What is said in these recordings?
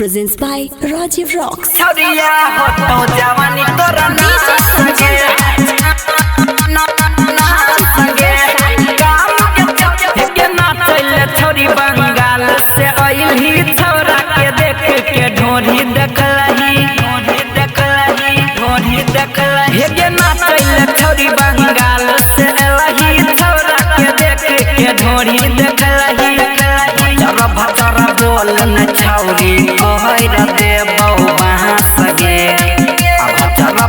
presents by Rajiv Rocks. छौरिया हो तो जवानी तोरा ना सके ना सके काम के ना चले छोरी बंगाल से आइल ही छौरा के देख के ढोरी देखलही हे के ना चले छोरी बंगाल से आइल ही छौरा के देख के ढोरी देखलही भतरा बोल न छौरी कहर देबौ बांस गे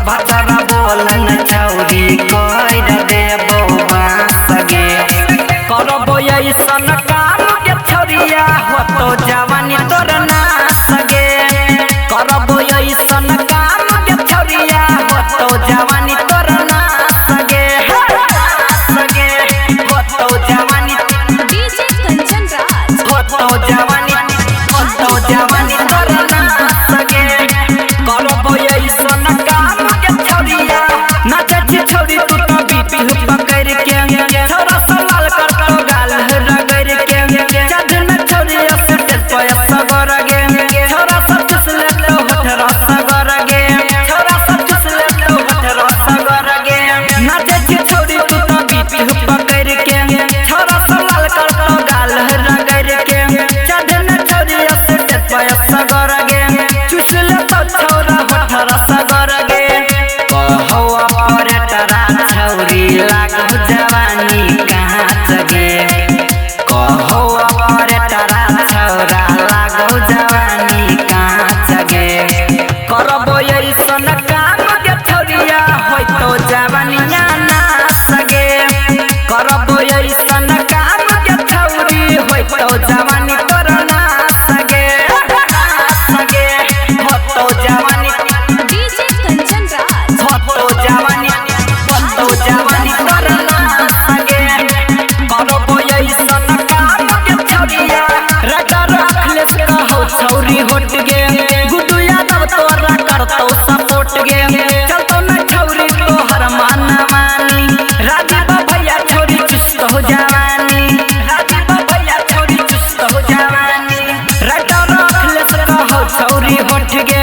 भतरा बोल न छौरी कहर देबौ बांस गे करबो ऐसन काम के छौरिया हो तो जवानी तोर नास गे करबो ऐसन काम के छौरिया हो तो जवानी तोर नास गे हो तो जवानी DJ Kanchan Raj. हो तो जवानी तोर नास गे करबो ऐसन काम के छौरिया नाचे छौरी तू तो बीपी पकड़ के छौरा सवाल कर तो गाल रगड़ के जद न छौरिया सुटेल पया सगर गे छौरा सब चुस ले तो होठ रस गर गे छौरा सब चुस ले तो होठ रस गर गे नाचे छौरी तू तो बीपी पकड़ के छौरा सवाल कर तो गाल रगड़ के जद न छौरिया सुटेल पया सगर गे चुस ले तो छौरा होठ रस गर गे कहवा पर तरा छौरी लागो जवानी कहाँ जगे कहवा पर तरा छौरा लागो जवानी कहाँ जगे करबो ऐसन काम के छौरिया होय तो जवानिया ना सगे करबो ऐसन काम के छौरी होय तो जवानी तोर ना सगे हो तो जवानी DJ Kanchan Raj. हो तो जवानी तोर ना सगे करबो ऐसन काम के छौरिया रटा रखले से कहौ छौरी होट गे गुड्डू यादव तोरा करतौ सपोर्ट गे चलतो न छौरी तोहर मान मानी राजीव भैया छौरी चुस्त हो जवानी राजीव भैया छौरी चुस्त हो जवानी रटा रखले से कहौ छौरी होट गे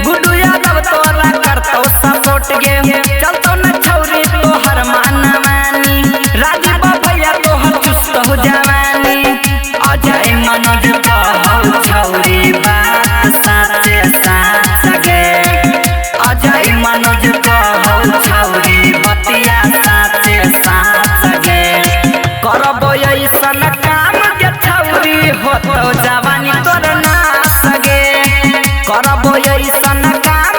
गुड्डू यादव तोरा करतौ सपोर्ट गे चलतो न छौरी तोहर मान मानी राजीव भैया तोहर चुस्त हो जवानी अजय मनोज कहौ छौरी बात साचे साच गे अजय मनोज कहौ छौरी बतिया साचे साच गे करबो ऐसन काम के छौरी हो तो जवानी तोर ना सगे करबो ऐसन काम